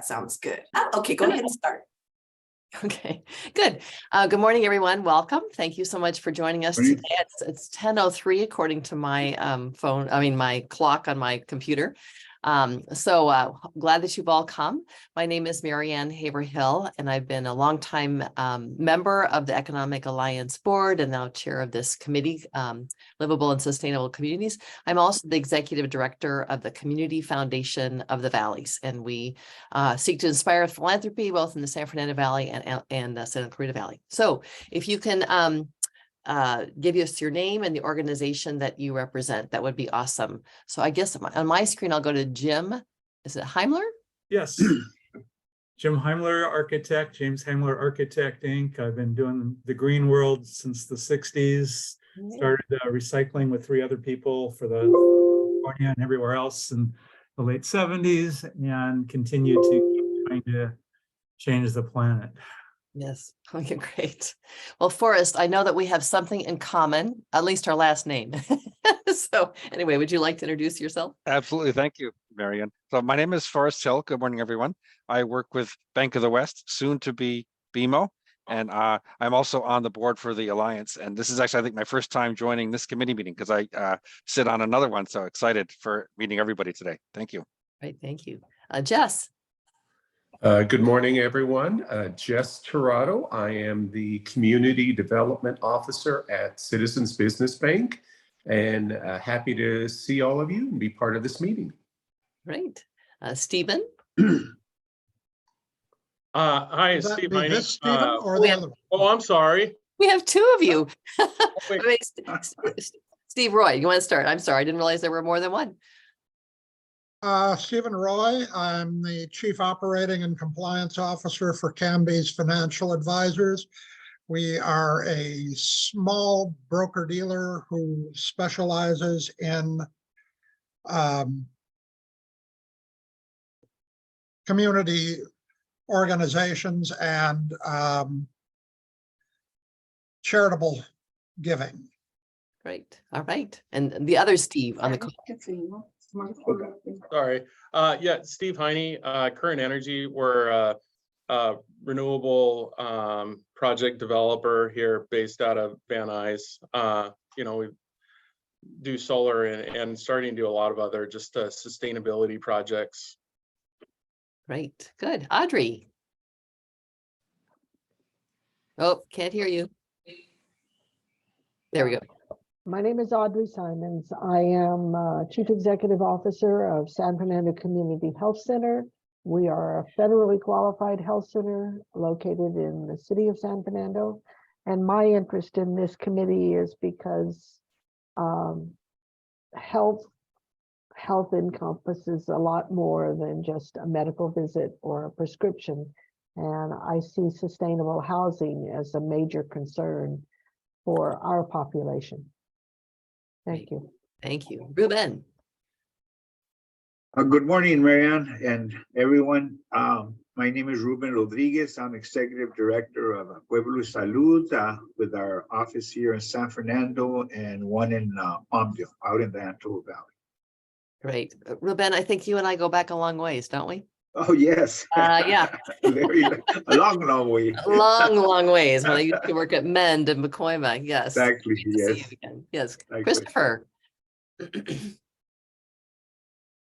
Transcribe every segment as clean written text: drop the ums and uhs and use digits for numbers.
Sounds good. Okay, go ahead and start. Okay, good. Good morning, everyone. Welcome. Thank you so much for joining us today. It's 10:03 according to my my clock on my computer. Glad that you've all come. My name is Marianne Haverhill, and I've been a longtime member of the Economic Alliance Board and now chair of this committee, Livable and Sustainable Communities. I'm also the executive director of the Community Foundation of the Valleys, and we seek to inspire philanthropy both in the San Fernando Valley and Santa Clarita Valley. So if you can give us your name and the organization that you represent, that would be awesome. So I guess on my screen, I'll go to Jim. Is it Heimler? Yes. Jim Heimler, architect, James Heimler Architect, Inc. I've been doing the green world since the 60s. Started recycling with 3 other people for the California and everywhere else in the late 70s, and continue to keep trying to change the planet. Yes. Okay, great. Well, Forrest, I know that we have something in common, at least our last name. So anyway, would you like to introduce yourself? Absolutely. Thank you, Marianne. So my name is Forrest Hill. Good morning, everyone. I work with Bank of the West, soon to be BMO. And I'm also on the board for the Alliance. And this is actually, I think, my first time joining this committee meeting because I sit on another one. So excited for meeting everybody today. Thank you. Right. Thank you. Jess. Good morning, everyone. Jess Tirado. I am the Community Development Officer at Citizens Business Bank, and happy to see all of you and be part of this meeting. Great. Stephen. Hi, Steve. My name's Stephen or the other one? Oh, I'm sorry. We have 2 of you. Wait. Steve Roy, you want to start? I'm sorry, I didn't realize there were more than one. Stephen Roy. I'm the Chief Operating and Compliance Officer for Camby's Financial Advisors. We are a small broker-dealer who specializes in community organizations and charitable giving. Great. All right. And the other Steve on the call. Sorry. Yeah, Steve Heine, Current Energy. We're a renewable project developer here based out of Van Nuys. We do solar and starting to do a lot of other just sustainability projects. Great. Good. Audrey. Oh, can't hear you. There we go. My name is Audrey Simons. I am Chief Executive Officer of San Fernando Community Health Center. We are a federally qualified health center located in the city of San Fernando. And my interest in this committee is because health encompasses a lot more than just a medical visit or a prescription. And I see sustainable housing as a major concern for our population. Thank you. Thank you. Ruben. Good morning, Marianne and everyone. My name is Ruben Rodriguez. I'm Executive Director of Pueblo Salud with our office here in San Fernando and one in Palmdale, out in the Antelope Valley. Great. Ruben, I think you and I go back a long ways, don't we? Oh, yes. Yeah. A long way. Long ways. When I used to work at Mend in Pacoima. Yes. Exactly. Yes. Yes. Exactly. Christopher.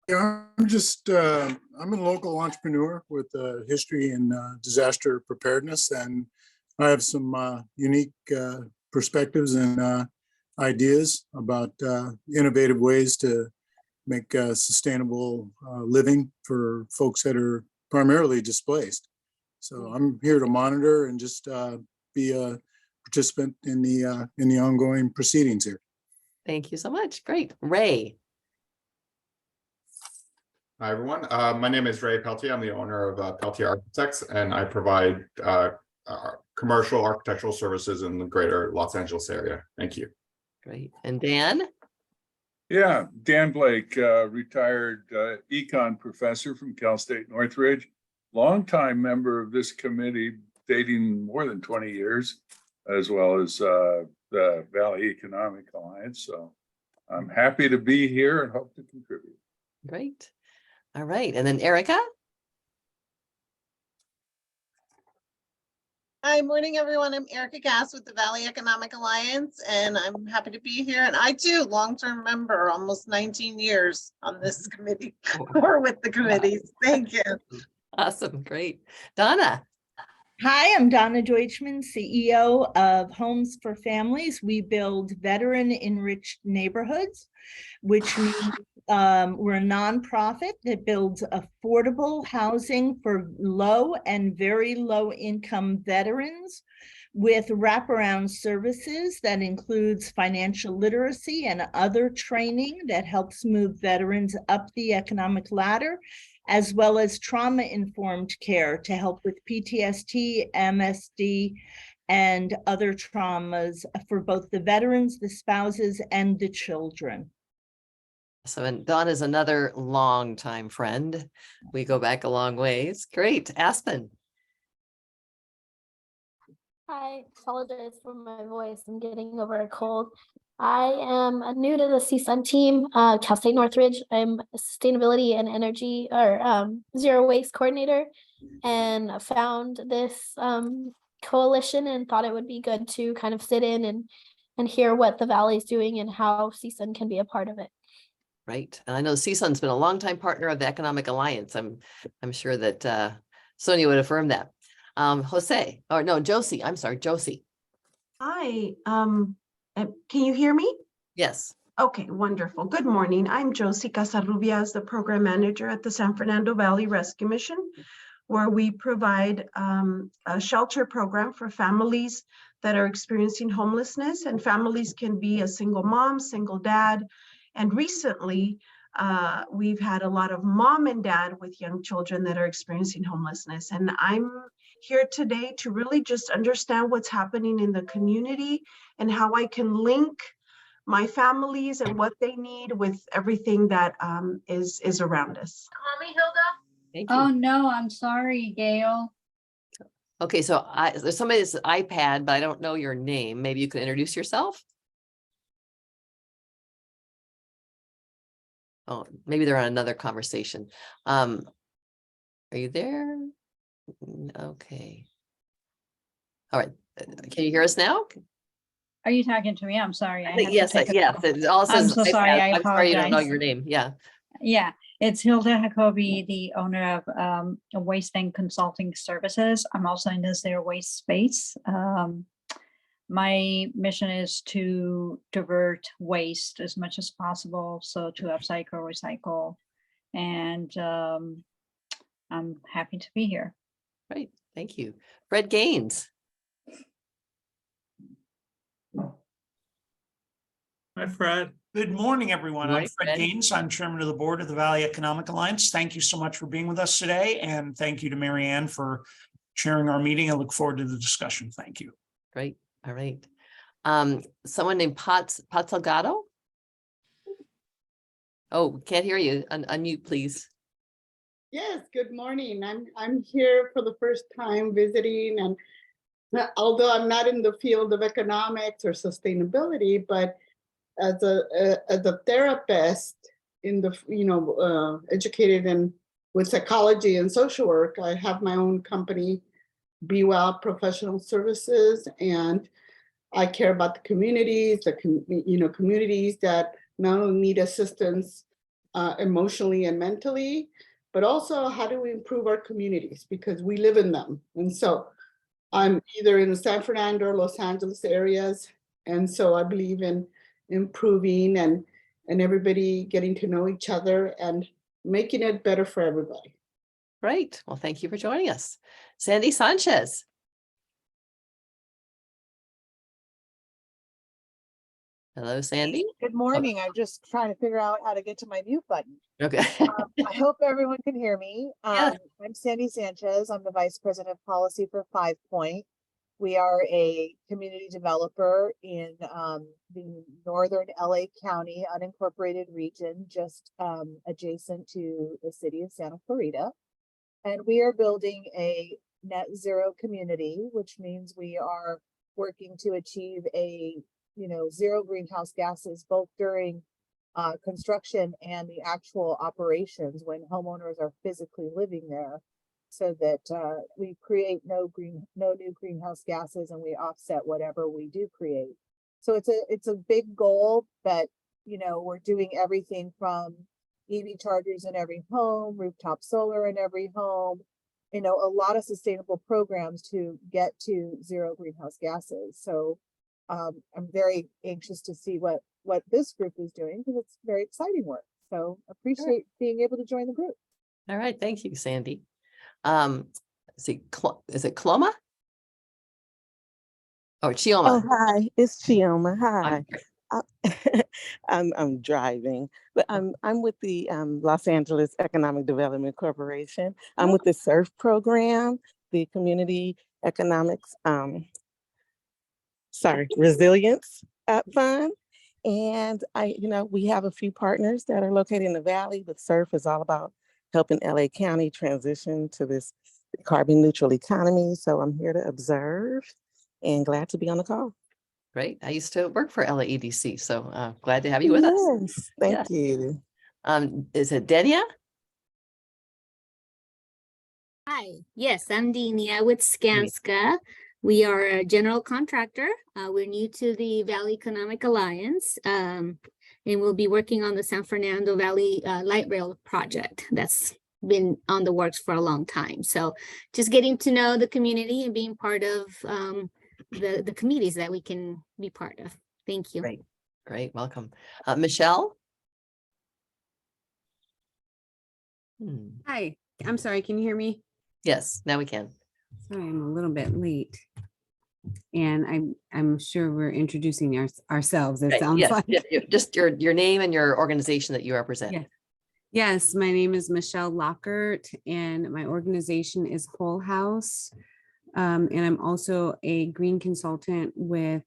Yeah, I'm a local entrepreneur with a history in disaster preparedness, and I have some unique perspectives and ideas about innovative ways to make sustainable living for folks that are primarily displaced. So I'm here to monitor and just be a participant in the ongoing proceedings here. Thank you so much. Great. Ray. Hi, everyone. My name is Ray Peltier. I'm the owner of Peltier Architects, and I provide commercial architectural services in the greater Los Angeles area. Thank you. Great. And Dan? Yeah, Dan Blake, retired econ professor from Cal State Northridge, longtime member of this committee dating more than 20 years, as well as the Valley Economic Alliance. So I'm happy to be here and hope to contribute. Great. All right. And then Erica? Hi, morning, everyone. I'm Erica Gass with the Valley Economic Alliance, and I'm happy to be here. And I too, long-term member, almost 19 years on this committee or with the committees. Thank you. Awesome, great. Donna. Hi, I'm Donna Deutschman, CEO of Homes for Families. We build veteran-enriched neighborhoods, which means we're a nonprofit that builds affordable housing for low and very low income veterans with wraparound services that includes financial literacy and other training that helps move veterans up the economic ladder, as well as trauma-informed care to help with PTSD, MSD, and other traumas for both the veterans, the spouses, and the children. So, and Dawn is another longtime friend. We go back a long ways. Great. Aspen. I apologize for my voice. I'm getting over a cold. I am new to the CSUN team, Cal State Northridge. I'm a sustainability and energy or zero waste coordinator, and found this coalition and thought it would be good to kind of sit in and hear what the Valley is doing and how CSUN can be a part of it. Right. And I know CSUN's been a longtime partner of the Economic Alliance. I'm sure that Sonia would affirm that. Josie. I'm sorry, Josie. Hi, can you hear me? Yes. Okay, wonderful. Good morning. I'm Josie Casarrubias, the program manager at the San Fernando Valley Rescue Mission, where we provide a shelter program for families that are experiencing homelessness, and families can be a single mom, single dad. And recently, we've had a lot of mom and dad with young children that are experiencing homelessness. And I'm here today to really just understand what's happening in the community and how I can link my families and what they need with everything that is around us. Call me Hilda. Thank you. Oh, no, I'm sorry, Gail. Okay, so there's somebody's iPad, but I don't know your name. Maybe you can introduce yourself. Oh, maybe they're on another conversation. Are you there? Okay. All right. Can you hear us now? Are you talking to me? I'm sorry. I think yes. It all I'm says so sorry. I I'm sorry you don't know apologize. your name. Yeah. Yeah, it's Hilda Jacobi, the owner of Waste Bank Consulting Services. I'm also in the zero waste space. My mission is to divert waste as much as possible, so to upcycle, recycle, and I'm happy to be here. Great, thank you. Fred Gaines. Hi, Fred. Good morning, everyone. Good morning, I'm Fred Fred. Gaines. I'm chairman of the board of the Valley Economic Alliance. Thank you so much for being with us today. And thank you to Marianne for chairing our meeting. I look forward to the discussion. Thank you. Great, all right. Someone named Pat Salgado. Oh, can't hear you. Unmute, please. Yes, good morning. I'm here for the first time visiting, and although I'm not in the field of economics or sustainability, but as a therapist in the educated in with psychology and social work, I have my own company, Be Well Professional Services, and I care about the communities, communities that not only need assistance emotionally and mentally, but also how do we improve our communities because we live in them. And so I'm either in the San Fernando or Los Angeles areas. And so I believe in improving and everybody getting to know each other and making it better for everybody. Great. Well, thank you for joining us. Sandy Sanchez. Hello, Sandy. Good morning. I'm just trying to figure out how to get to my mute button. Okay. I hope everyone can hear me. Yes. I'm Sandy Sanchez. I'm the Vice President of Policy for 5 Point. We are a community developer in the northern LA County unincorporated region, just adjacent to the city of Santa Clarita. And we are building a net zero community, which means we are working to achieve a zero greenhouse gases, both during construction and the actual operations when homeowners are physically living there. so that we create no new greenhouse gases, and we offset whatever we do create. So it's a big goal, but you know, we're doing everything from EV chargers in every home, rooftop solar in every home, you know, a lot of sustainable programs to get to zero greenhouse gases. So I'm very anxious to see what this group is doing, because it's very exciting work. So appreciate being able to join the group. All right, thank you, Sandy. See, is it Cloma? Oh, Chioma. Oh, hi, it's Chioma. Hi. I'm I'm driving, but I'm with the Los Angeles Economic Development Corporation. I'm with the SURF program, the Community Economics, Resilience Fund. And we have a few partners that are located in the Valley, but SURF is all about helping LA County transition to this carbon neutral economy. So I'm here to observe and glad to be on the call. Great. I used to work for LAEDC, so glad to have you with us. Yes, thank you. Is it Denia? Hi, yes, I'm Denia with Skanska. We are a general contractor. We're new to the Valley Economic Alliance, and we'll be working on the San Fernando Valley light rail project that's been on the works for a long time. So just getting to know the community and being part of the committees that we can be part of. Thank you. Great, welcome. Michelle? Hi, I'm sorry, can you hear me? Yes, now we can. Sorry, I'm a little bit late. And I'm sure we're introducing ourselves, it sounds like. Just your name and your organization that you represent. Yeah. Yes, my name is Michelle Lockert, and my organization is Whole House. And I'm also a green consultant with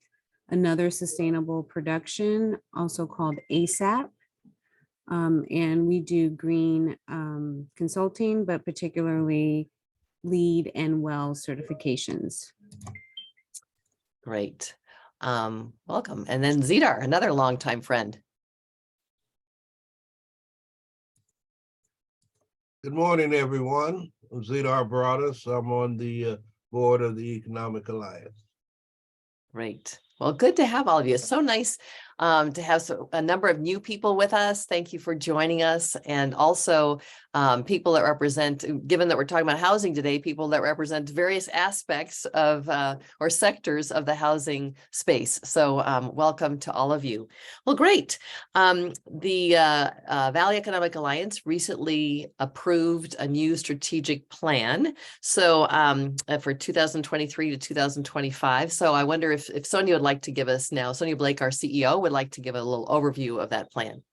another sustainable production, also called ASAP. And we do green consulting, but particularly LEED and WELL certifications. Great. Welcome. And then Zidar, another longtime friend. Good morning, everyone. I'm Zidar Baradas. I'm on the board of the Economic Alliance. Great. Well, good to have all of you. It's so nice to have a number of new people with us. Thank you for joining us. And also people that represent, given that we're talking about housing today, people that represent various aspects of or sectors of the housing space. So welcome to all of you. Well, great. The Valley Economic Alliance recently approved a new strategic plan. So for 2023 to 2025. So I wonder if Sonia would like to give us now, Sonia Blake, our CEO, would like to give a little overview of that plan.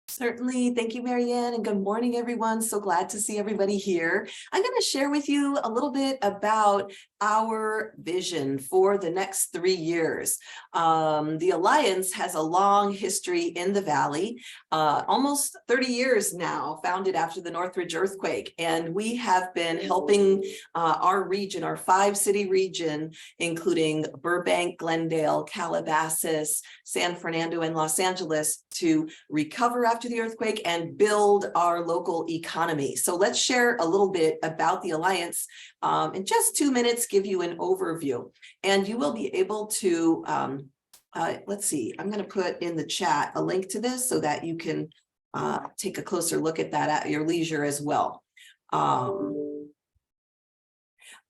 Certainly. Thank you, Marianne, and good morning, everyone. So glad to see everybody here. I'm going to share with you a little bit about our vision for the next 3 years. The Alliance has a long history in the Valley, almost 30 years now, founded after the Northridge earthquake. And we have been helping our region, our 5-city region, including Burbank, Glendale, Calabasas, San Fernando, and Los Angeles, to recover after the earthquake and build our local economy. So let's share a little bit about the Alliance. In just 2 minutes, give you an overview, and you will be able to, let's see, I'm going to put in the chat a link to this so that you can take a closer look at that at your leisure as well.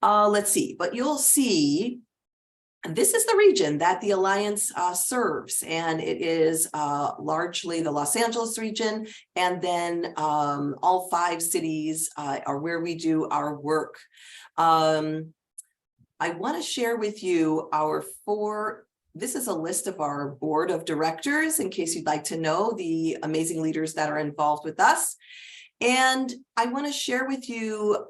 Let's see, but you'll see this is the region that the Alliance serves, and it is largely the Los Angeles region, and then all 5 cities are where we do our work. I want to share with you this is a list of our board of directors, in case you'd like to know the amazing leaders that are involved with us. And I want to share with you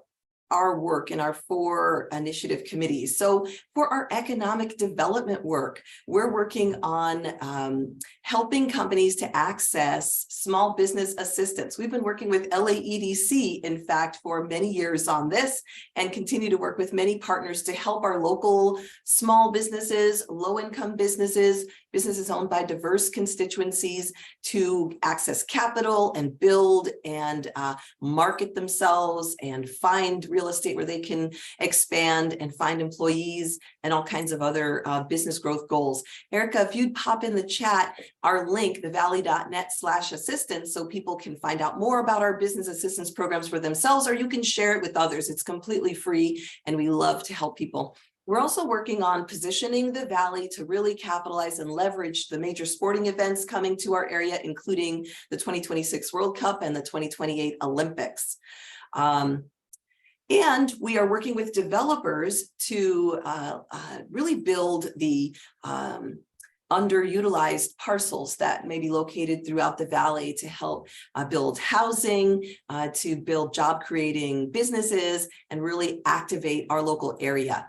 our work in our 4 initiative committees. So for our economic development work, we're working on helping companies to access small business assistance. We've been working with LAEDC, in fact, for many years on this, and continue to work with many partners to help our local small businesses, low-income businesses, businesses owned by diverse constituencies to access capital and build and market themselves and find real estate where they can expand and find employees and all kinds of other business growth goals. Erica, if you'd pop in the chat our link, thevalley.net/assistance, so people can find out more about our business assistance programs for themselves, or you can share it with others. It's completely free and we love to help people. We're also working on positioning the Valley to really capitalize and leverage the major sporting events coming to our area, including the 2026 World Cup and the 2028 Olympics. And we are working with developers to really build the underutilized parcels that may be located throughout the Valley to help build housing, to build job creating businesses, and really activate our local area.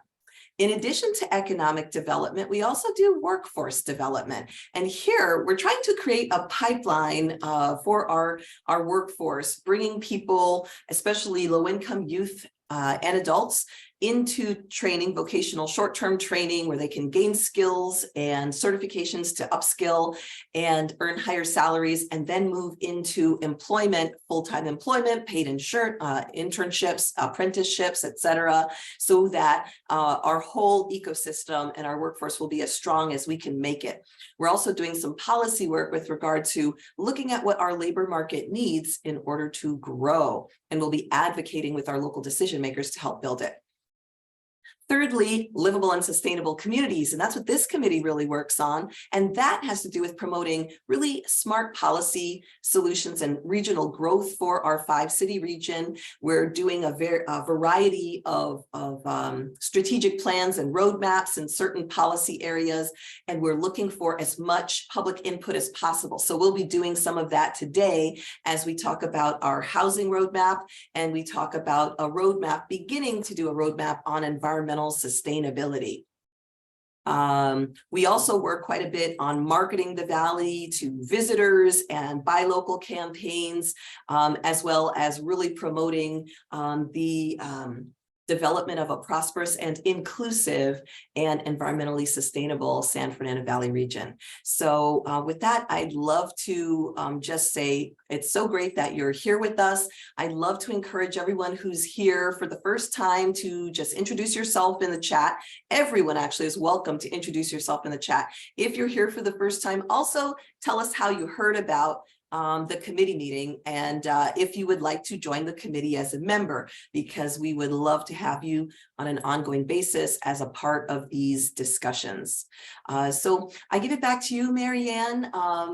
In addition to economic development, we also do workforce development. And here we're trying to create a pipeline for our workforce, bringing people, especially low-income youth and adults, into training, vocational short-term training, where they can gain skills and certifications to upskill and earn higher salaries, and then move into employment, full-time employment, paid internships, apprenticeships, etc., so that our whole ecosystem and our workforce will be as strong as we can make it. We're also doing some policy work with regard to looking at what our labor market needs in order to grow, and we'll be advocating with our local decision makers to help build it. Thirdly, livable and sustainable communities, and that's what this committee really works on. And that has to do with promoting really smart policy solutions and regional growth for our 5-city region. We're doing a variety of strategic plans and roadmaps in certain policy areas, and we're looking for as much public input as possible. So we'll be doing some of that today as we talk about our housing roadmap, and we talk about a roadmap, beginning to do a roadmap on environmental sustainability. We also work quite a bit on marketing the Valley to visitors and buy local campaigns, as well as really promoting the development of a prosperous and inclusive and environmentally sustainable San Fernando Valley region. So with that, I'd love to just say it's so great that you're here with us. I'd love to encourage everyone who's here for the first time to just introduce yourself in the chat. Everyone actually is welcome to introduce yourself in the chat. If you're here for the first time, also tell us how you heard about the committee meeting, and if you would like to join the committee as a member, because we would love to have you on an ongoing basis as a part of these discussions. So I give it back to you, Marianne,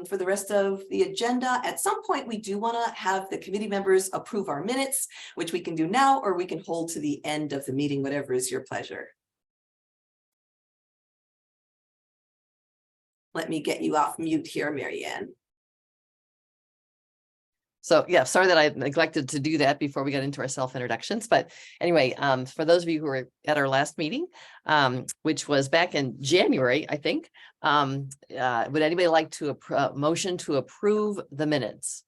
for the rest of the agenda. At some point, we do want to have the committee members approve our minutes, which we can do now, or we can hold to the end of the meeting, whatever is your pleasure. Let me get you off mute here, Marianne. So yeah, sorry that I neglected to do that before we got into our self-introductions. But anyway, for those of you who were at our last meeting, which was back in January, I think, would anybody like to motion to approve the minutes?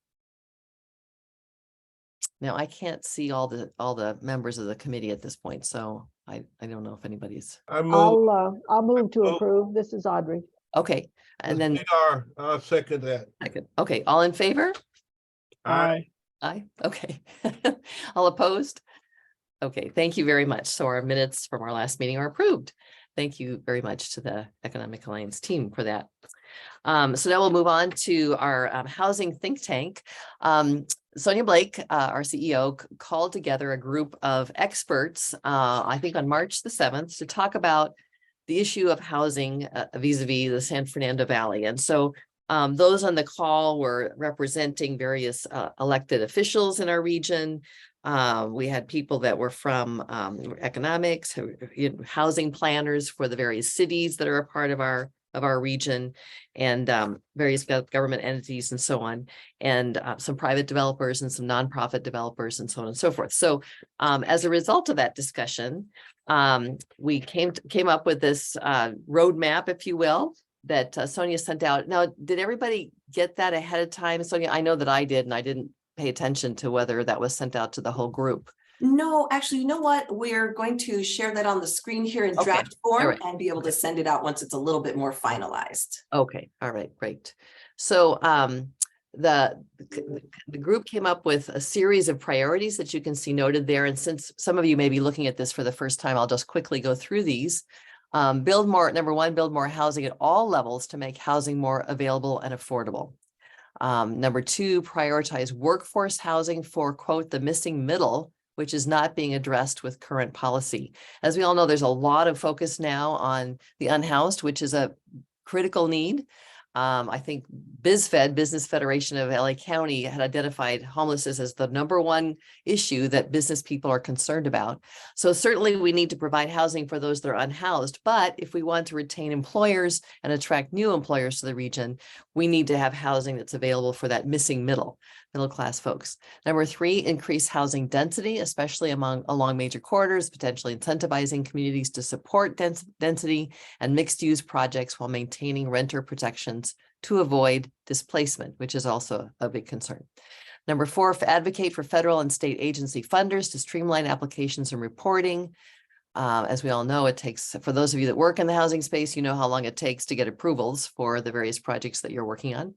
Now, I can't see all the members of the committee at this point, so I don't know if anybody's. I'll move to approve. This is Audrey. Okay, and then I'll second that. Okay, all in favor? Aye. Aye. Okay. All opposed? Okay, thank you very much. So our minutes from our last meeting are approved. Thank you very much to the Economic Alliance team for that. So now we'll move on to our housing think tank. Sonia Blake, our CEO, called together a group of experts, I think on March the 7th, to talk about the issue of housing vis-a-vis the San Fernando Valley. And so those on the call were representing various elected officials in our region. We had people that were from economics, housing planners for the various cities that are a part of our of our region and various government entities and so on, and some private developers and some nonprofit developers and so on and so forth. So as a result of that discussion, we came up with this roadmap, if you will, that Sonia sent out. Now, did everybody get that ahead of time? Sonia, I know that I did, and I didn't pay attention to whether that was sent out to the whole group. No, actually, you know what? We're going to share that on the screen here in Okay. draft form All right. and be able to send it out once it's a little bit more finalized. Okay, all right, great. So the group came up with a series of priorities that you can see noted there. And since some of you may be looking at this for the first time, I'll just quickly go through these. Build more, number one, build more housing at all levels to make housing more available and affordable. Number two, prioritize workforce housing for, quote, the missing middle, which is not being addressed with current policy. As we all know, there's a lot of focus now on the unhoused, which is a critical need. I think BizFed, Business Federation of LA County, had identified homelessness as the #1 issue that business people are concerned about. So certainly we need to provide housing for those that are unhoused, but if we want to retain employers and attract new employers to the region, we need to have housing that's available for that missing middle class folks. Number three, increase housing density, especially along major corridors, potentially incentivizing communities to support density and mixed use projects while maintaining renter protections to avoid displacement, which is also a big concern. Number four, advocate for federal and state agency funders to streamline applications and reporting. As we all know, it takes, for those of you that work in the housing space, you know how long it takes to get approvals for the various projects that you're working on.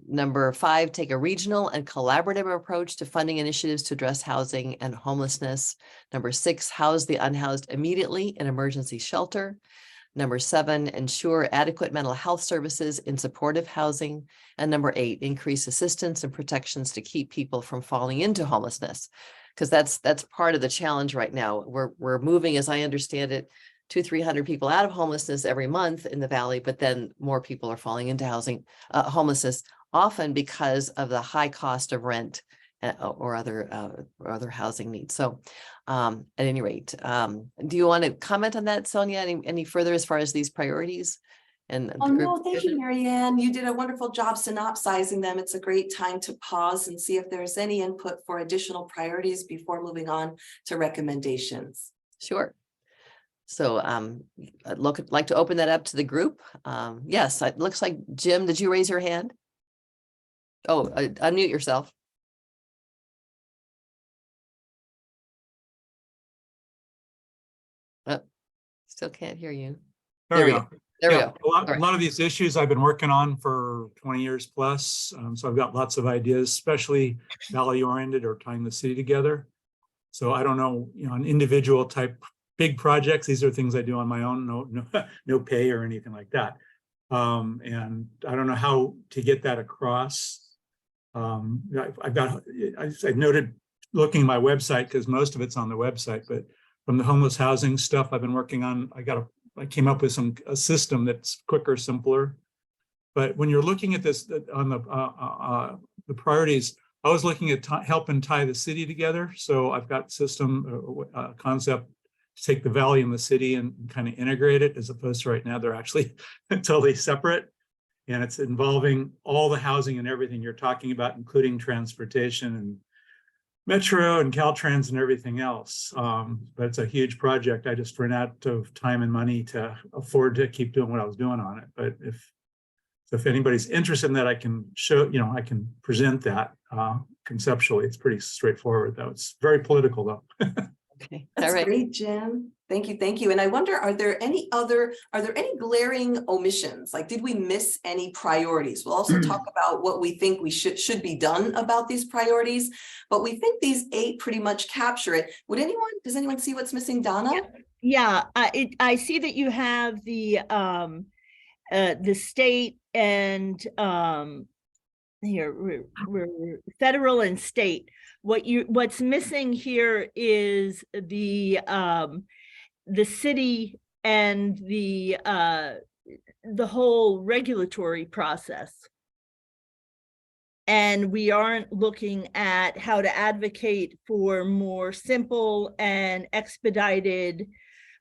Number five, take a regional and collaborative approach to funding initiatives to address housing and homelessness. Number six, house the unhoused immediately in emergency shelter. Number seven, ensure adequate mental health services in supportive housing. And number eight, increase assistance and protections to keep people from falling into homelessness. Because that's part of the challenge right now. We're moving, as I understand it, 200-300 people out of homelessness every month in the Valley, but then more people are falling into homelessness, often because of the high cost of rent or other housing needs. So at any rate, do you want to comment on that, Sonia, any further as far as these priorities? Oh, no, thank you, Marianne. You did a wonderful job synopsizing them. It's a great time to pause and see if there's any input for additional priorities before moving on to recommendations. Sure. So I'd like to open that up to the group. Yes, it looks like, Jim, did you raise your hand? Oh, unmute yourself. Oh, still can't hear you. There we go. There we Yeah, go. a lot of these issues I've been working on for 20 years plus. So I've got lots of ideas, especially valley oriented or tying the city together. So I don't know, an individual type big projects. These are things I do on my own, no pay or anything like that. And I don't know how to get that across. I noted looking at my website, because most of it's on the website, but from the homeless housing stuff I've been working on, I came up with a system that's quicker, simpler. But when you're looking at this on the priorities, I was looking at helping tie the city together. So I've got concept to take the valley and the city and kind of integrate it, as opposed to right now they're actually totally separate. And it's involving all the housing and everything you're talking about, including transportation and Metro and Caltrans and everything else. But it's a huge project. I just ran out of time and money to afford to keep doing what I was doing on it. But if anybody's interested in that, I can show, I can present that conceptually. It's pretty straightforward, though. It's very political, though. Okay. That's All right. great, Jim. Thank you. And I wonder, are there any glaring omissions? Like, did we miss any priorities? We'll also talk about what we think we should be done about these priorities, but we think these 8 pretty much capture it. Does anyone see what's missing, Donna? Yeah, I see that you have the state and here we're federal and state. What's missing here is the city and the whole regulatory process. And we aren't looking at how to advocate for more simple and expedited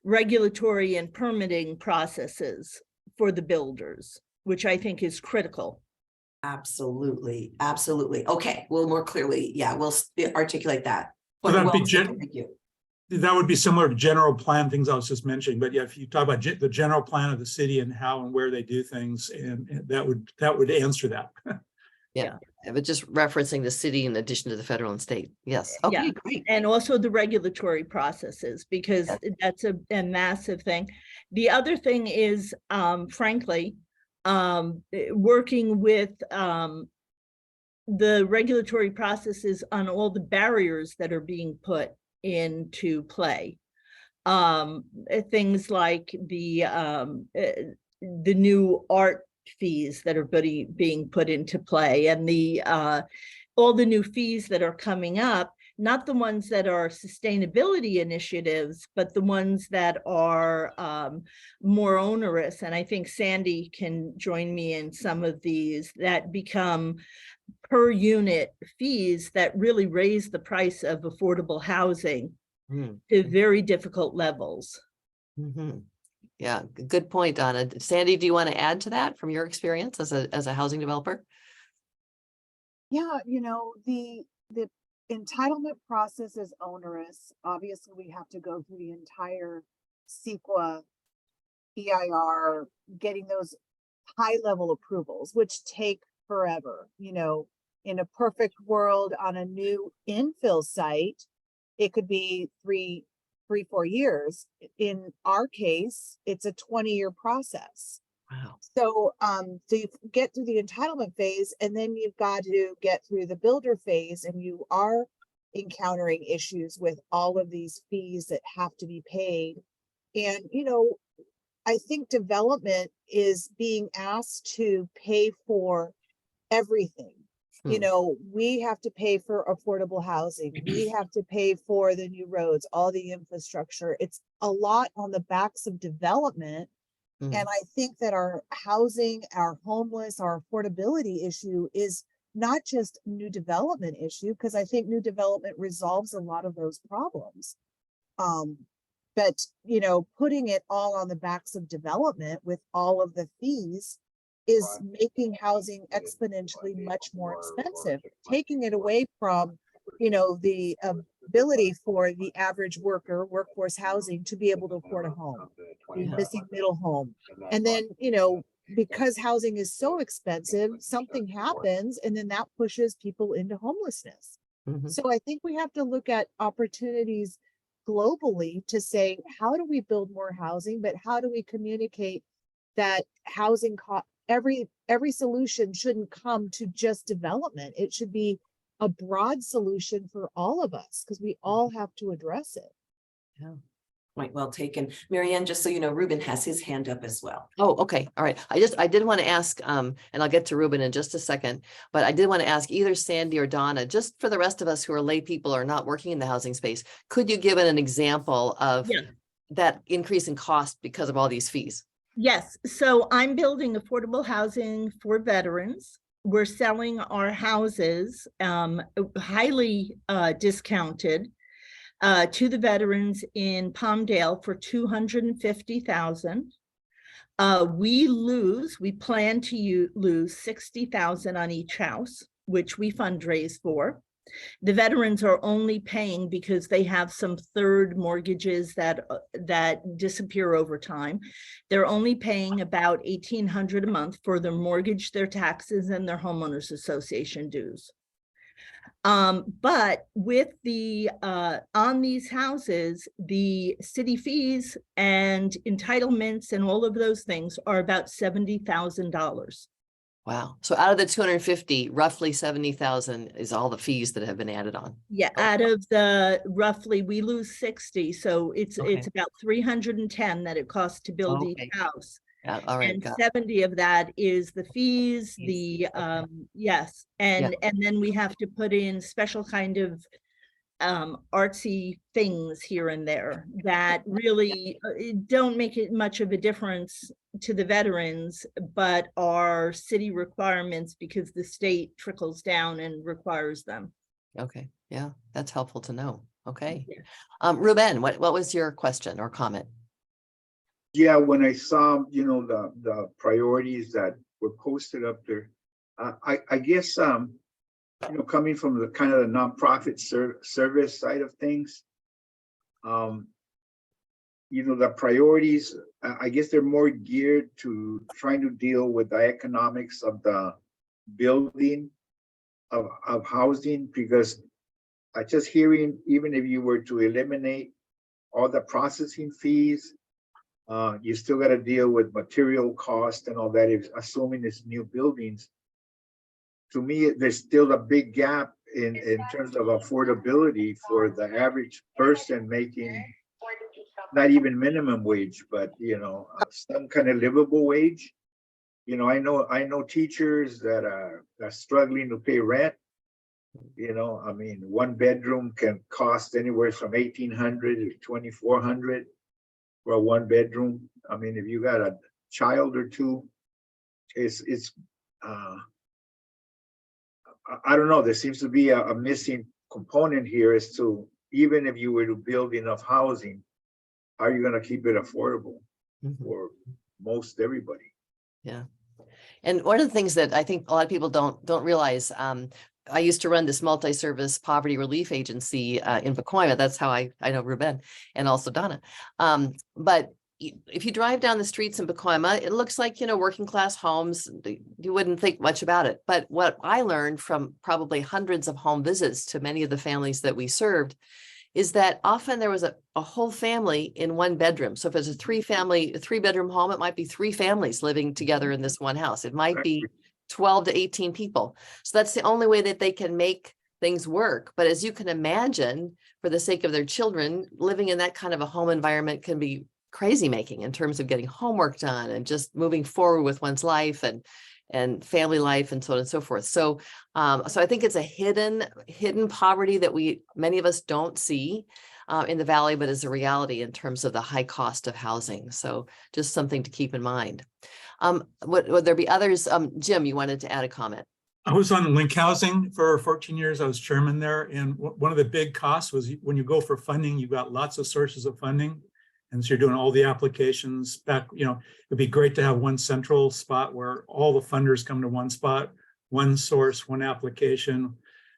regulatory and permitting processes for the builders, which I think is critical. Absolutely, absolutely. Okay, we'll more clearly, yeah, we'll articulate that. Well, that'd be Thank you. That would be similar to general plan things I was just mentioning, but yeah, if you talk about the general plan of the city and how and where they do things, and that would answer that. Yeah, but just referencing the city in addition to the federal and state. Yes. Okay, Yeah. great. And also the regulatory processes, because that's a massive thing. The other thing is, frankly, working with the regulatory processes on all the barriers that are being put into play. Things like the new art fees that are being put into play, and the all the new fees that are coming up, not the ones that are sustainability initiatives, but the ones that are more onerous. And I think Sandy can join me in some of these that become per unit fees that really raise the price of affordable housing to very difficult levels. Yeah, good point, Donna. Sandy, do you want to add to that from your experience as a housing developer? Yeah, you know, the entitlement process is onerous. Obviously, we have to go through the entire CEQA, EIR, getting those high level approvals, which take forever. You know, in a perfect world on a new infill site, it could be 4 years. In our case, it's a 20-year process. Wow. So, so you get through the entitlement phase, and then you've got to get through the builder phase, and you are encountering issues with all of these fees that have to be paid. And, you know, I think development is being asked to pay for everything. You know, we have to pay for affordable housing. We have to pay for the new roads, all the infrastructure. It's a lot on the backs of development. And I think that our housing, our homeless, our affordability issue is not just a new development issue, because I think new development resolves a lot of those problems. But, you know, putting it all on the backs of development with all of the fees is making housing exponentially much more expensive, taking it away from, you know, the ability for the average workforce housing to be able to afford a home, the missing middle home. And then, you know, because housing is so expensive, something happens, and then that pushes people into homelessness. So I think we have to look at opportunities globally to say, how do we build more housing, but how do we communicate that housing every solution shouldn't come to just development. It should be a broad solution for all of us, because we all have to address it. Yeah. Point well taken. Marianne, just so you know, Ruben has his hand up as well. Oh, okay. All right. I did want to ask, and I'll get to Ruben in just a second, but I did want to ask either Sandy or Donna, just for the rest of us who are lay people or not working in the housing space, could you give an example of that increase in cost because of all these fees? Yes, so I'm building affordable housing for veterans. We're selling our houses highly discounted to the veterans in Palmdale for $250,000. We plan to lose $60,000 on each house, which we fundraise for. The veterans are only paying because they have some third mortgages that disappear over time. They're only paying about $1,800 a month for their mortgage, their taxes, and their homeowners association dues. But with the on these houses, the city fees and entitlements and all of those things are about $70,000. Wow. So out of the 250, roughly 70,000 is all the fees that have been added on. Yeah, out of the roughly, we lose 60. So it's about 310 that it costs to build each house. Yeah, all right. And 70 of that is the fees, the yes. And then we have to put in special kind of artsy things here and there that really don't make it much of a difference to the veterans, but are city requirements because the state trickles down and requires them. Okay, yeah, that's helpful to know. Okay. Ruben, what was your question or comment? Yeah, when I saw, the priorities that were posted up there, I guess, coming from the kind of the nonprofit service side of things, the priorities, I guess they're more geared to trying to deal with the economics of the building of housing, because I just hearing, even if you were to eliminate all the processing fees, you still got to deal with material cost and all that, if assuming it's new buildings. To me, there's still a big gap in terms of affordability for the average person making not even minimum wage, but some kind of livable wage. I know teachers that are struggling to pay rent. I mean, one bedroom can cost anywhere from $1,800 to $2,400 for a one bedroom. I mean, if you got a child or two, it's I don't know. There seems to be a missing component here as to, even if you were to build enough housing, how are you going to keep it affordable for most everybody? Yeah. And one of the things that I think a lot of people don't realize, I used to run this multi-service poverty relief agency in Pacoima. That's how I know Ruben and also Donna. But if you drive down the streets in Pacoima, it looks like, working class homes. You wouldn't think much about it. But what I learned from probably hundreds of home visits to many of the families that we served is that often there was a whole family in one bedroom. So if it's a three bedroom home, it might be three families living together in this one house. It might be 12 to 18 people. So that's the only way that they can make things work. But as you can imagine, for the sake of their children, living in that kind of a home environment can be crazy making in terms of getting homework done and just moving forward with one's life and family life and so on and so forth. So, so I think it's a hidden poverty that many of us don't see in the Valley, but is a reality in terms of the high cost of housing. So just something to keep in mind. Would there be others? Jim, you wanted to add a comment. I was on Link Housing for 14 years. I was chairman there. And one of the big costs was when you go for funding, you've got lots of sources of funding. And so you're doing all the applications back, it'd be great to have one central spot where all the funders come to one spot, one source, one application.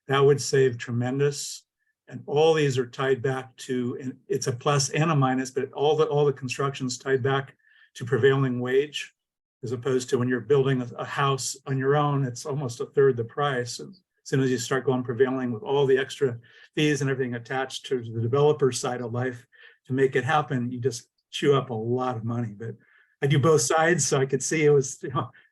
That would save tremendous. And all these are tied back to, and it's a plus and a minus, but all the construction's tied back to prevailing wage, as opposed to when you're building a house on your own, it's almost a third the price. And as soon as you start going prevailing with all the extra fees and everything attached to the developer side of life, to make it happen, you just chew up a lot of money. But I do both sides, so I could see it was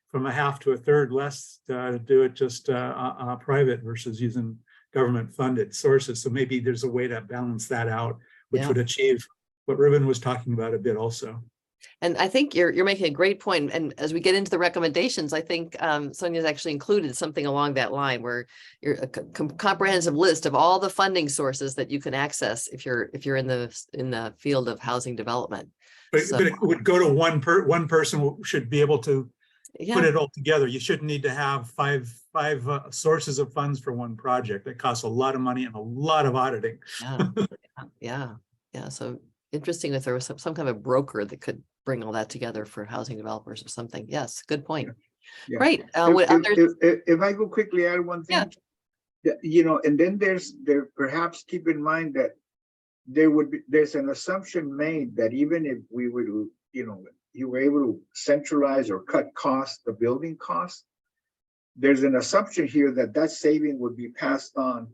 from a half to a third less to do it just private versus using government funded sources. So maybe there's a way to balance that out, which would achieve what Ruben was talking about a bit also. And I think you're making a great point. And as we get into the recommendations, I think Sonia's actually included something along that line where you're a comprehensive list of all the funding sources that you can access if you're in the field of housing development. But it would go to one person should be able to put it all together. You shouldn't need to have five sources of funds for one project. That costs a lot of money and a lot of auditing. Yeah. So interesting if there was some kind of a broker that could bring all that together for housing developers or something. Yes, good point. Yeah. Great. If I go quickly add one thing, and then there perhaps keep in mind that there's an assumption made that even if we were to, you were able to centralize or cut costs, the building costs, there's an assumption here that saving would be passed on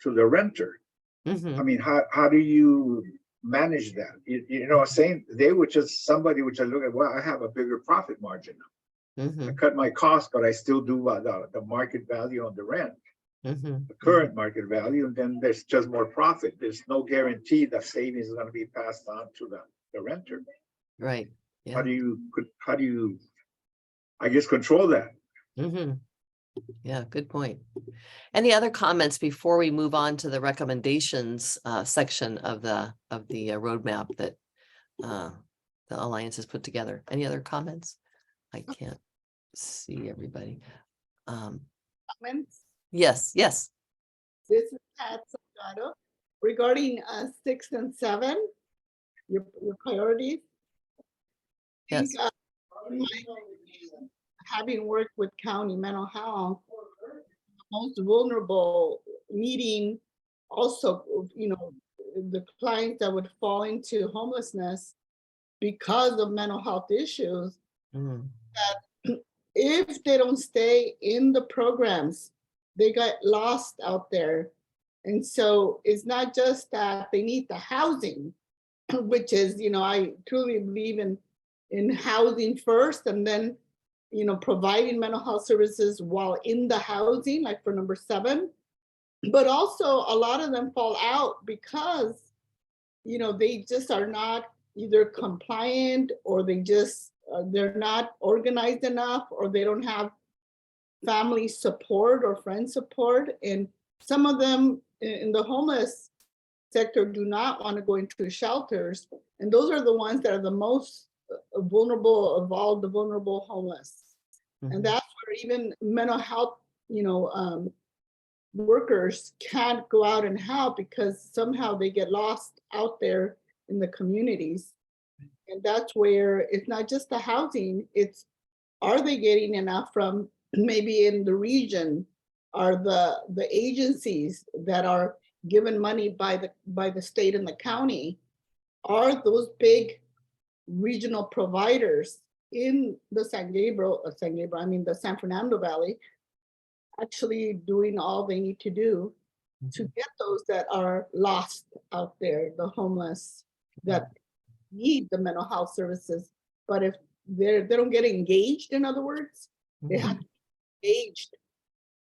to the renter. I mean, how do you manage that? Saying they would just, somebody would just look at, well, I have a bigger profit margin now. I cut my cost, but I still do the market value on the rent, the current market value, and then there's just more profit. There's no guarantee that savings is going to be passed on to the renter. Right. Yeah. How do you, I guess, control that? Yeah, good point. Any other comments before we move on to the recommendations section of the roadmap that the Alliance has put together? Any other comments? I can't see everybody. Comments? Yes. This is Pat Salgado. Regarding 6 and 7, your priorities. think, Yes. having worked with county mental health, most vulnerable needing also, the clients that would fall into homelessness because of mental health issues, Mm. that if they don't stay in the programs, they get lost out there. And so it's not just that they need the housing, which is, I truly believe in housing first, and then, providing mental health services while in the housing, like for number 7. But also a lot of them fall out because, they just are not either compliant, or they just, they're not organized enough, or they don't have family support or friend support. And some of them in the homeless sector do not want to go into shelters. And those are the ones that are the most vulnerable of all the vulnerable homeless. Mhm. And that's where even mental health, workers can't go out and help because somehow they get lost out there in the communities. And that's where it's not just the housing, it's, are they getting enough from maybe in the region? Are the agencies that are given money by the state and the county, are those big regional providers in the the San Fernando Valley, actually doing all they need to do to get those that are lost out there, the homeless that need the mental health services? But if they don't get engaged, in other words, they have to be engaged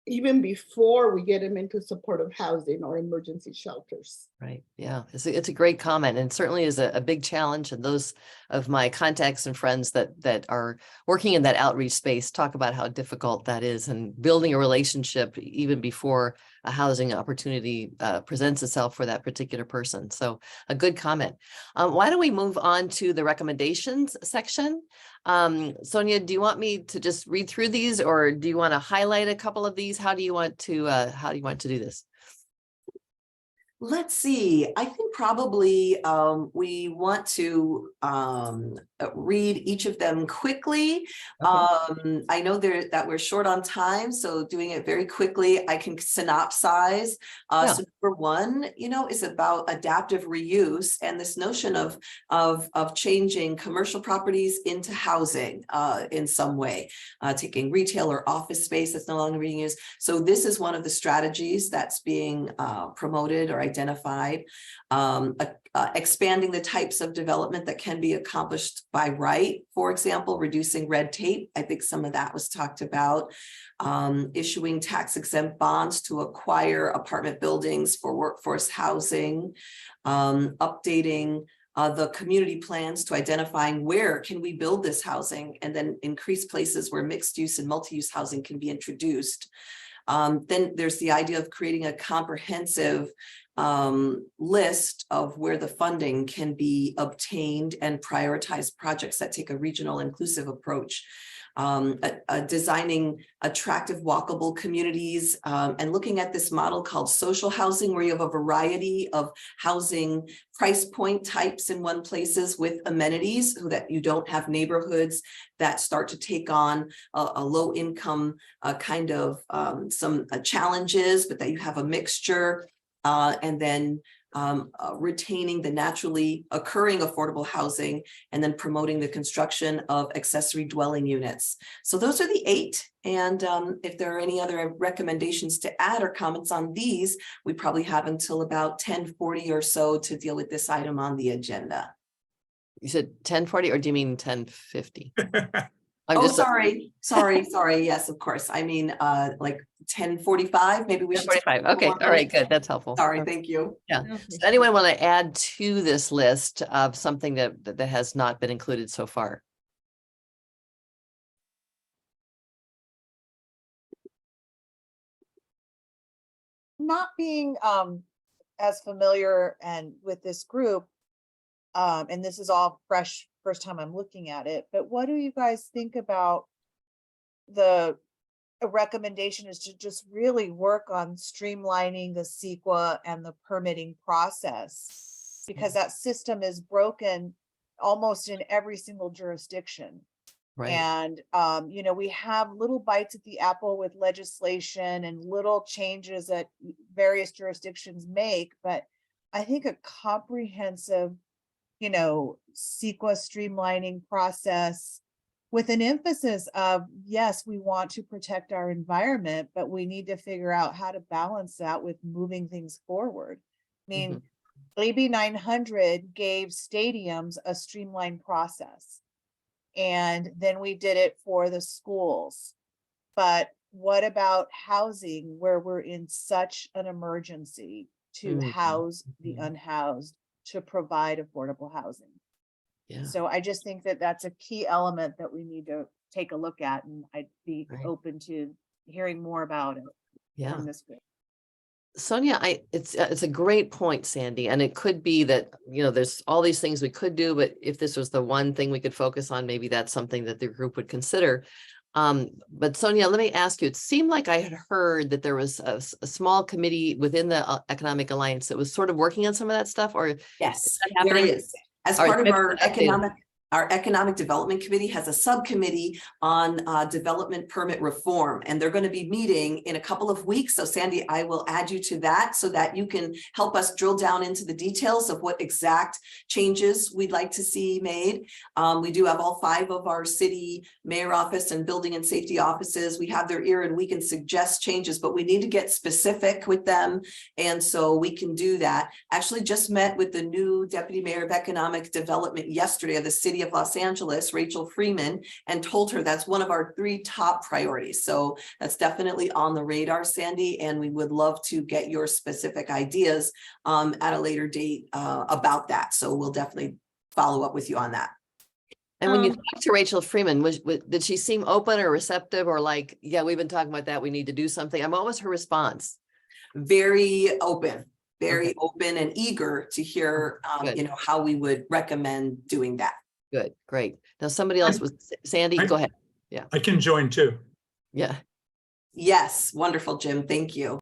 even before we get them into supportive housing or emergency shelters. Right. Yeah, it's a great comment, and certainly is a big challenge. And those of my contacts and friends that are working in that outreach space talk about how difficult that is, and building a relationship even before a housing opportunity presents itself for that particular person. So a good comment. Why don't we move on to the recommendations section? Sonia, do you want me to just read through these, or do you want to highlight a couple of these? How do you want to do this? Let's see, I think probably we want to read each of them quickly. Okay. I know that we're short on time, so doing it very quickly, I can synopsize. Yeah. So number 1, is about adaptive reuse and this notion of changing commercial properties into housing in some way, taking retail or office space that's no longer being used. So this is one of the strategies that's being promoted or identified. Expanding the types of development that can be accomplished by right, for example, reducing red tape. I think some of that was talked about. Issuing tax exempt bonds to acquire apartment buildings for workforce housing. Updating the community plans to identifying where can we build this housing, and then increase places where mixed use and multi-use housing can be introduced. Then there's the idea of creating a comprehensive list of where the funding can be obtained and prioritize projects that take a regional inclusive approach. Designing attractive walkable communities, and looking at this model called social housing, where you have a variety of housing price point types in one places with amenities, so that you don't have neighborhoods that start to take on a low income kind of some challenges, but that you have a mixture, and then retaining the naturally occurring affordable housing, and then promoting the construction of accessory dwelling units. So those are the 8. And if there are any other recommendations to add or comments on these, we probably have until about 10:40 or so to deal with this item on the agenda. You said 10:40, or do you mean 10:50? Sorry. Yes, of course. I mean, like 10:45, maybe we should. 10:45. Okay. All right. Good. That's helpful. Sorry. Thank you. Yeah. Does anyone want to add to this list of something that has not been included so far? Not being as familiar and with this group, and this is all fresh, first time I'm looking at it, but what do you guys think about a recommendation is to just really work on streamlining the CEQA and the permitting process, because that system is broken almost in every single jurisdiction. Right. And, you know, we have little bites at the apple with legislation and little changes that various jurisdictions make, but I think a comprehensive, you know, CEQA streamlining process with an emphasis of, yes, we want to protect our environment, but we need to figure out how to balance that with moving things forward. I mean, AB 900 gave stadiums a streamlined process. And then we did it for the schools. But what about housing, where we're in such an emergency to house the unhoused, to provide affordable housing? Yeah. So I just think that that's a key element that we need to take a look at, and I'd be open to hearing more about it from this group. Sonia, it's a great point, Sandy, and it could be that, you know, there's all these things we could do, but if this was the one thing we could focus on, maybe that's something that the group would consider. But Sonia, let me ask you, it seemed like I had heard that there was a small committee within the Economic Alliance that was sort of working on some of that stuff, or Yes, that there happening? is. As part of our economic development committee has a subcommittee on development permit reform, and they're going to be meeting in a couple of weeks. So Sandy, I will add you to that so that you can help us drill down into the details of what exact changes we'd like to see made. We do have all 5 of our city mayor office and building and safety offices. We have their ear and we can suggest changes, but we need to get specific with them. And so we can do that. Actually just met with the new deputy mayor of economic development yesterday of the city of Los Angeles, Rachel Freeman, and told her that's one of our 3 top priorities. So that's definitely on the radar, Sandy, and we would love to get your specific ideas at a later date about that. So we'll definitely follow up with you on that. And when you talked to Rachel Freeman, did she seem open or receptive, or like, yeah, we've been talking about that, we need to do something? What was her response? Very open. Very open and eager to hear, you know, how we would recommend doing that. Good, great. Now somebody else was, Sandy, go ahead. Yeah. I can join too. Yeah. Yes, wonderful, Jim. Thank you.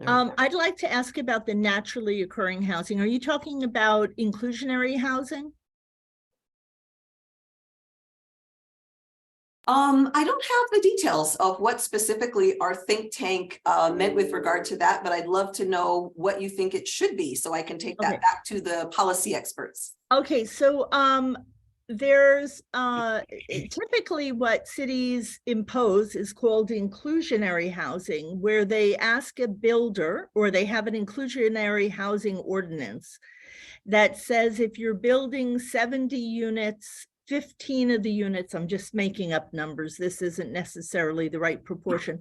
I'd like to ask about the naturally occurring housing. Are you talking about inclusionary housing? I don't have the details of what specifically our think tank meant with regard to that, but I'd love to know what you think it should be so I can take that back to the policy experts. Okay, so there's typically what cities impose is called inclusionary housing, where they ask a builder, or they have an inclusionary housing ordinance that says if you're building 70 units, 15 of the units, I'm just making up numbers, this isn't necessarily the right proportion,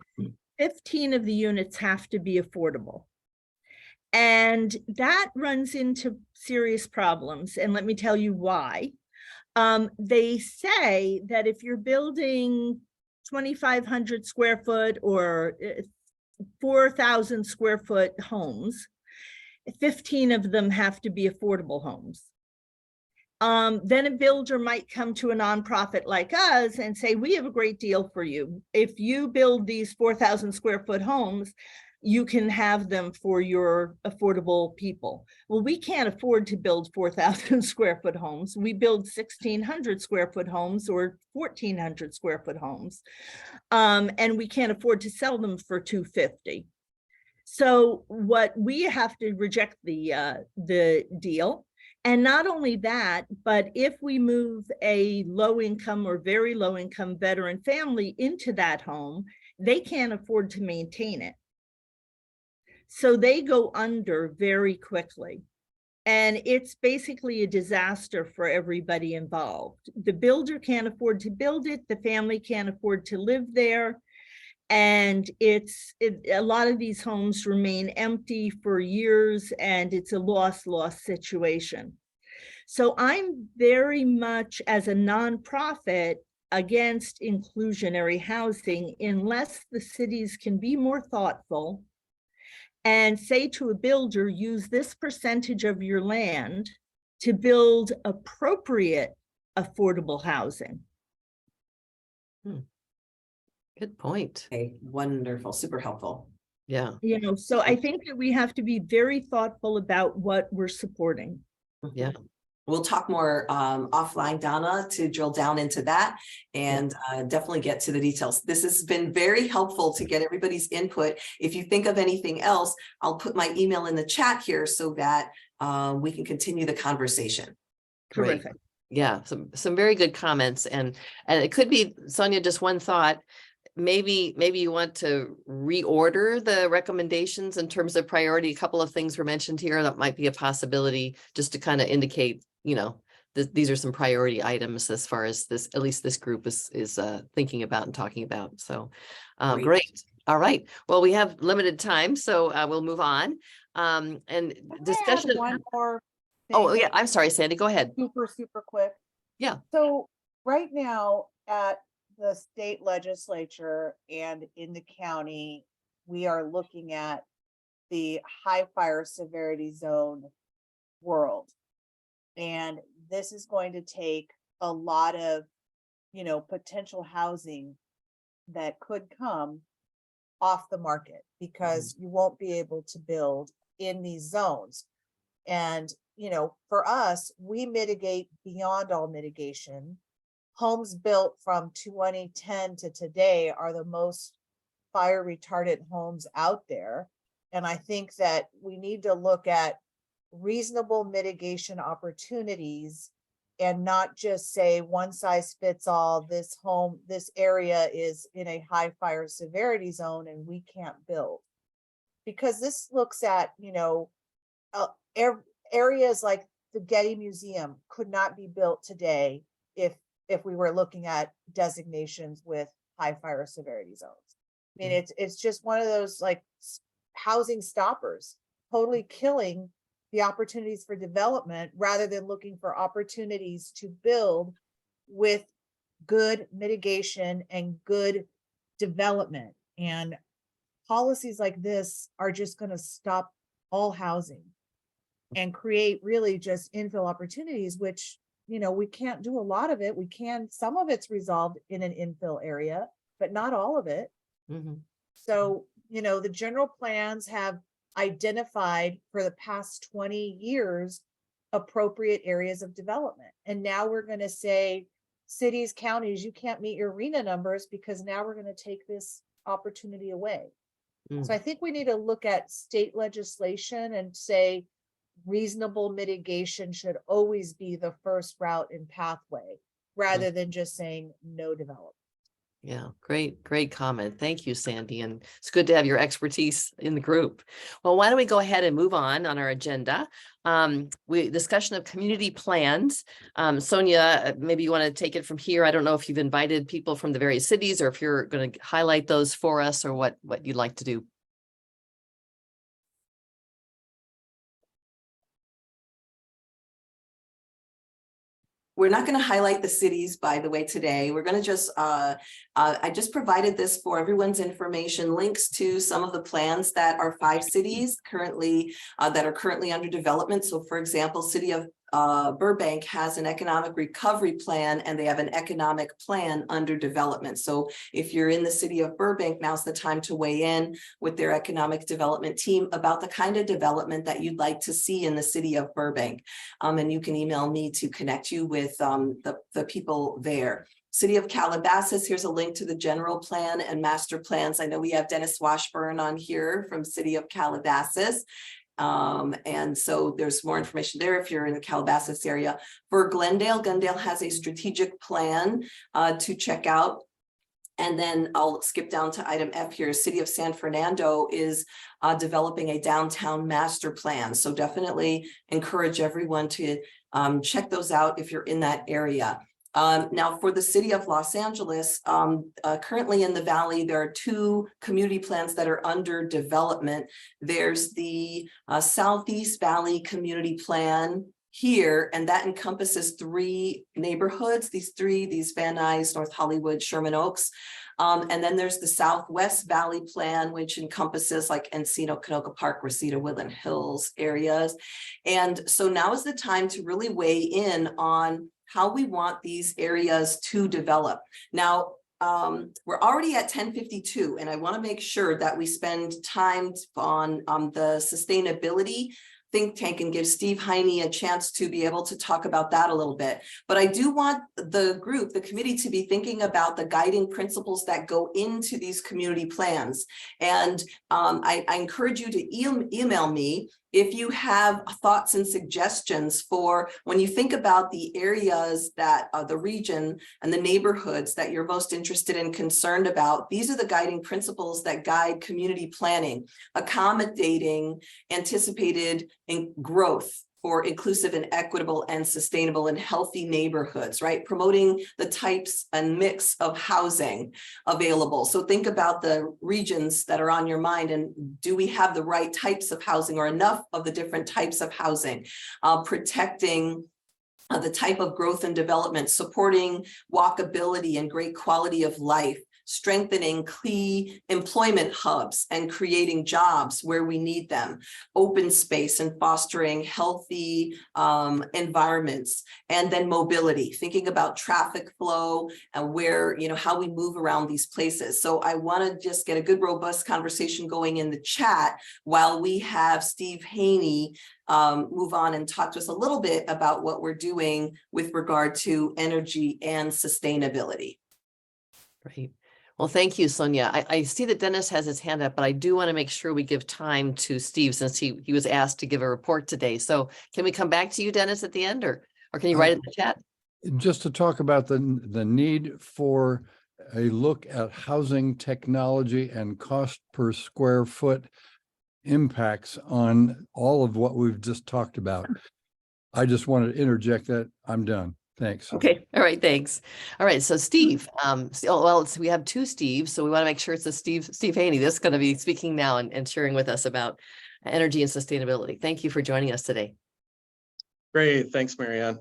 15 of the units have to be affordable. And that runs into serious problems. And let me tell you why. They say that if you're building 2,500 square foot or 4,000 square foot homes, 15 of them have to be affordable homes. Then a builder might come to a nonprofit like us and say, we have a great deal for you. If you build these 4,000 square foot homes, you can have them for your affordable people. Well, we can't afford to build 4,000 square foot homes. We build 1,600 square foot homes or 1,400 square foot homes. And we can't afford to sell them for $250. So what we have to reject the deal. And not only that, but if we move a low income or very low income veteran family into that home, they can't afford to maintain it. So they go under very quickly. And it's basically a disaster for everybody involved. The builder can't afford to build it. The family can't afford to live there. And a lot of these homes remain empty for years, and it's a loss situation. So I'm very much, as a nonprofit, against inclusionary housing unless the cities can be more thoughtful and say to a builder, use this percentage of your land to build appropriate affordable housing. Good point. Okay, wonderful, super helpful. Yeah. You know, so I think that we have to be very thoughtful about what we're supporting. Yeah. We'll talk more offline, Donna, to drill down into that and definitely get to the details. This has been very helpful to get everybody's input. If you think of anything else, I'll put my email in the chat here so that we can continue the conversation. Great. Yeah, some very good comments, and it could be, Sonia, just one thought. Maybe you want to reorder the recommendations in terms of priority. A couple of things were mentioned here that might be a possibility, just to kind of indicate, you know, these are some priority items as far as this, at least this group is thinking about and talking about. So great. All right. Well, we have limited time, so we'll move on. And discussion. One more. Oh, yeah. I'm sorry, Sandy. Go ahead. Super quick. Yeah. So right now at the state legislature and in the county, we are looking at the high fire severity zone world. And this is going to take a lot of, you know, potential housing that could come off the market because you won't be able to build in these zones. And, you know, for us, we mitigate beyond all mitigation. Homes built from 2010 to today are the most fire retardant homes out there. And I think that we need to look at reasonable mitigation opportunities and not just say one size fits all. This area is in a high fire severity zone and we can't build. Because this looks at, you know, areas like the Getty Museum could not be built today if we were looking at designations with high fire severity zones. I mean, it's just one of those like housing stoppers, totally killing the opportunities for development rather than looking for opportunities to build with good mitigation and good development. And policies like this are just going to stop all housing and create really just infill opportunities, which, you know, we can't do a lot of it. We can, some of it's resolved in an infill area, but not all of it. So, you know, the general plans have identified for the past 20 years appropriate areas of development. And now we're going to say, cities, counties, you can't meet your RENA numbers because now we're going to take this opportunity away. So I think we need to look at state legislation and say reasonable mitigation should always be the first route and pathway rather than just saying no development. Yeah, great comment. Thank you, Sandy. And it's good to have your expertise in the group. Well, why don't we go ahead and move on our agenda? Discussion of community plans. Sonia, maybe you want to take it from here. I don't know if you've invited people from the various cities or if you're going to highlight those for us or what you'd like to do. We're not going to highlight the cities, by the way, today. We're going to just, I just provided this for everyone's information, links to some of the plans that are 5 cities currently, that are currently under development. So for example, City of Burbank has an economic recovery plan and they have an economic plan under development. So if you're in the city of Burbank, now's the time to weigh in with their economic development team about the kind of development that you'd like to see in the city of Burbank. And you can email me to connect you with the people there. City of Calabasas, here's a link to the general plan and master plans. I know we have Dennis Washburn on here from City of Calabasas. And so there's more information there if you're in the Calabasas area. For Glendale has a strategic plan to check out. And then I'll skip down to item F here. City of San Fernando is developing a downtown master plan. So definitely encourage everyone to check those out if you're in that area. Now for the city of Los Angeles, currently in the Valley, there are 2 community plans that are under development. There's the Southeast Valley Community Plan here, and that encompasses 3 neighborhoods, these Van Nuys, North Hollywood, Sherman Oaks. And then there's the Southwest Valley Plan, which encompasses like Encino, Canoga Park, Reseda, Woodland Hills areas. And so now is the time to really weigh in on how we want these areas to develop. Now, we're already at 10:52, and I want to make sure that we spend time on the sustainability think tank and give Steve Heine a chance to be able to talk about that a little bit. But I do want the group, the committee, to be thinking about the guiding principles that go into these community plans. And I encourage you to email me if you have thoughts and suggestions for when you think about the areas that the region and the neighborhoods that you're most interested and concerned about. These are the guiding principles that guide community planning, accommodating anticipated growth for inclusive and equitable and sustainable and healthy neighborhoods, right? Promoting the types and mix of housing available. So think about the regions that are on your mind, and do we have the right types of housing or enough of the different types of housing? Protecting the type of growth and development, supporting walkability and great quality of life, strengthening key employment hubs and creating jobs where we need them, open space and fostering healthy environments, and then mobility, thinking about traffic flow and where, how we move around these places. So I want to just get a good, robust conversation going in the chat while we have Steve Heine move on and talk to us a little bit about what we're doing with regard to energy and sustainability. Great. Well, thank you, Sonia. I see that Dennis has his hand up, but I do want to make sure we give time to Steve since he was asked to give a report today. So can we come back to you, Dennis, at the end, or can you write in the chat? Just to talk about the need for a look at housing technology and cost per square foot impacts on all of what we've just talked about. I just wanted to interject that. I'm done. Thanks. Okay. All right. Thanks. All right. So Steve, we have two Steves, so we want to make sure it's a Steve Heine that's going to be speaking now and sharing with us about energy and sustainability. Thank you for joining us today. Great. Thanks, Marianne.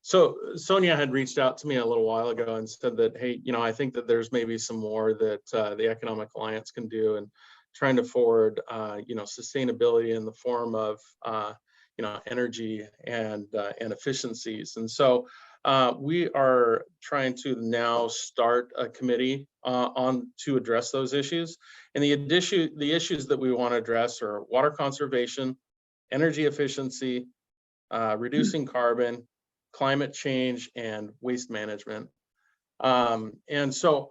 So Sonia had reached out to me a little while ago and said that, hey, I think that there's maybe some more that the Economic Alliance can do, and trying to forward, sustainability in the form of energy and efficiencies. And so we are trying to now start a committee to address those issues. And the issues that we want to address are water conservation, energy efficiency, reducing carbon, climate change, and waste management. And so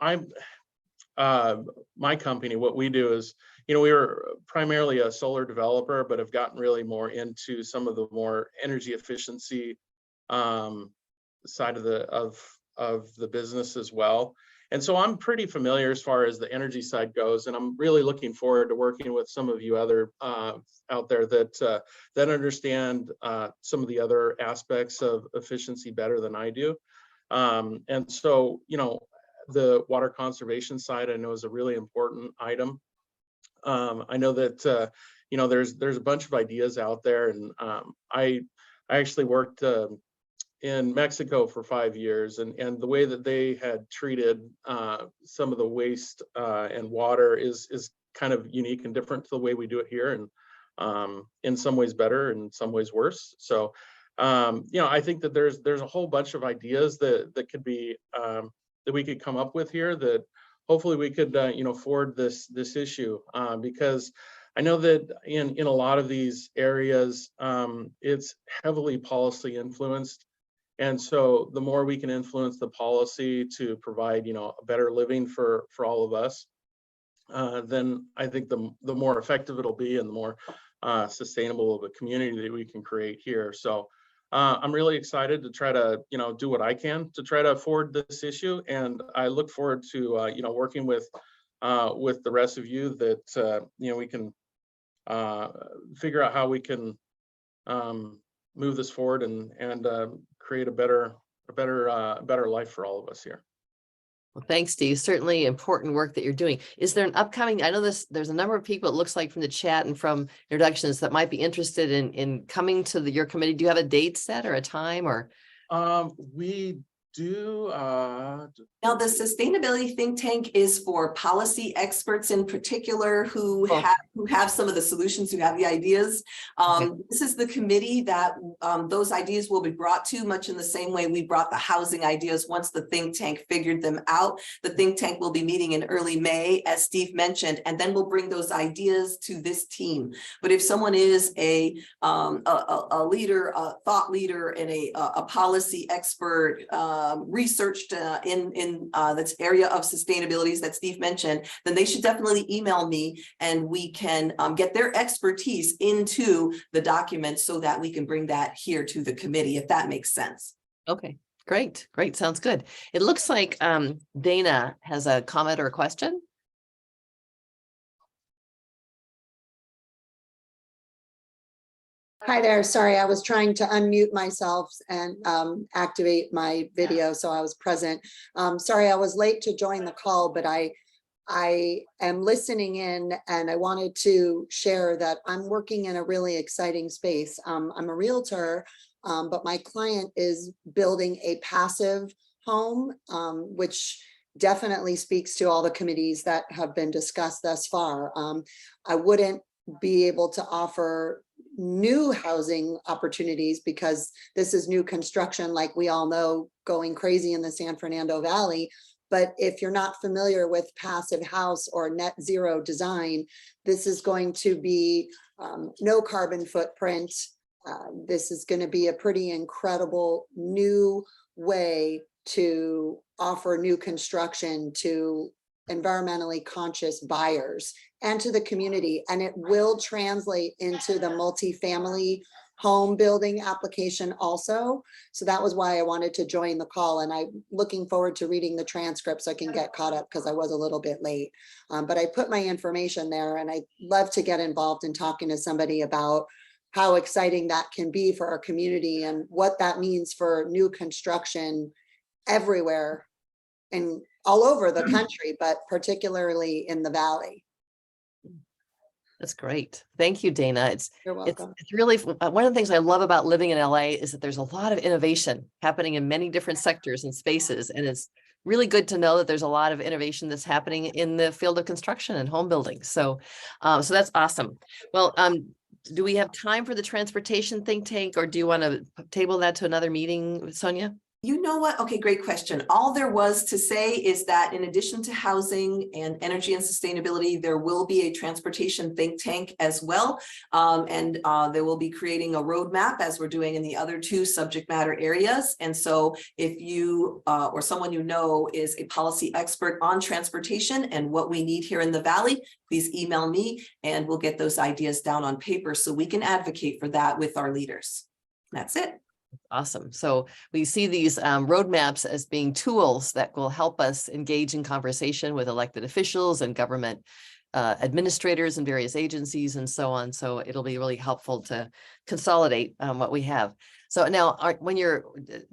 my company, what we do is, we were primarily a solar developer, but have gotten really more into some of the more energy efficiency side of the business as well. And so I'm pretty familiar as far as the energy side goes, and I'm really looking forward to working with some of you other out there that understand some of the other aspects of efficiency better than I do. And so, the water conservation side I know is a really important item. I know that there's a bunch of ideas out there, and I actually worked in Mexico for 5 years, and the way that they had treated some of the waste and water is kind of unique and different to the way we do it here, and in some ways better, in some ways worse. So I think that there's a whole bunch of ideas that could be that we could come up with here that hopefully we could forward this issue, because I know that in a lot of these areas it's heavily policy influenced, and so the more we can influence the policy to provide a better living for all of us, then I think the more effective it'll be, and the more sustainable of a community that we can create here. So I'm really excited to try to, do what I can to try to forward this issue. And I look forward to, working with the rest of you that, we can figure out how we can move this forward and create a better life for all of us here. Well, thanks, Steve. Certainly important work that you're doing. Is there an upcoming, I know there's a number of people, it looks like, from the chat and from introductions that might be interested in coming to your committee. Do you have a date set or a time, or? We do. Now, the sustainability think tank is for policy experts in particular who have some of the solutions, who have the ideas. This is the committee that those ideas will be brought to, much in the same way we brought the housing ideas once the think tank figured them out. The think tank will be meeting in early May, as Steve mentioned, and then we'll bring those ideas to this team. But if someone is a leader, a thought leader, and a policy expert, researched in this area of sustainability that Steve mentioned, then they should definitely email me, and we can get their expertise into the document so that we can bring that here to the committee, if that makes sense. Okay, great. Sounds good. It looks like Dana has a comment or a question. Hi there. Sorry, I was trying to unmute myself and activate my video, so I was present. Sorry, I was late to join the call, but I am listening in, and I wanted to share that I'm working in a really exciting space. I'm a realtor, but my client is building a passive home, which definitely speaks to all the committees that have been discussed thus far. I wouldn't be able to offer new housing opportunities because this is new construction, like we all know, going crazy in the San Fernando Valley. But if you're not familiar with passive house or net zero design, this is going to be no carbon footprint. This is going to be a pretty incredible new way to offer new construction to environmentally conscious buyers and to the community, and it will translate into the multifamily home building application also. So that was why I wanted to join the call, and I'm looking forward to reading the transcript so I can get caught up because I was a little bit late. But I put my information there, and I'd love to get involved in talking to somebody about how exciting that can be for our community and what that means for new construction everywhere and all over the country, but particularly in the Valley. That's great. Thank you, Dana. You're welcome. It's really one of the things I love about living in LA is that there's a lot of innovation happening in many different sectors and spaces. And it's really good to know that there's a lot of innovation that's happening in the field of construction and home building. So, so that's awesome. Well, do we have time for the transportation think tank, or do you want to table that to another meeting, Sonia? You know what? Okay, great question. All there was to say is that in addition to housing and energy and sustainability, there will be a transportation think tank as well. And they will be creating a roadmap as we're doing in the other two subject matter areas. And so if you or someone you know is a policy expert on transportation and what we need here in the Valley, please email me and we'll get those ideas down on paper so we can advocate for that with our leaders. That's it. Awesome. So we see these roadmaps as being tools that will help us engage in conversation with elected officials and government administrators and various agencies and so on. So it'll be really helpful to consolidate what we have. So now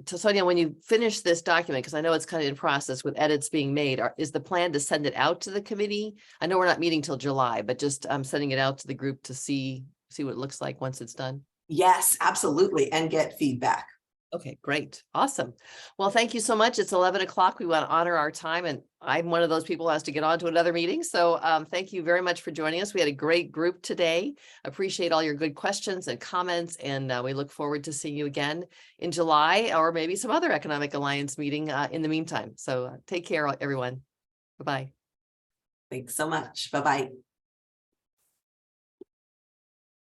Sonia, when you finish this document, because I know it's kind of in process with edits being made, is the plan to send it out to the committee? I know we're not meeting till July, but just sending it out to the group to see what it looks like once it's done. Yes, absolutely. And get feedback. Okay, great. Awesome. Well, thank you so much. It's 11 o'clock. We want to honor our time, and I'm one of those people who has to get on to another meeting. So thank you very much for joining us. We had a great group today. Appreciate all your good questions and comments, and we look forward to seeing you again in July or maybe some other Economic Alliance meeting in the meantime. So take care, everyone. Bye-bye. Thanks so much. Bye-bye.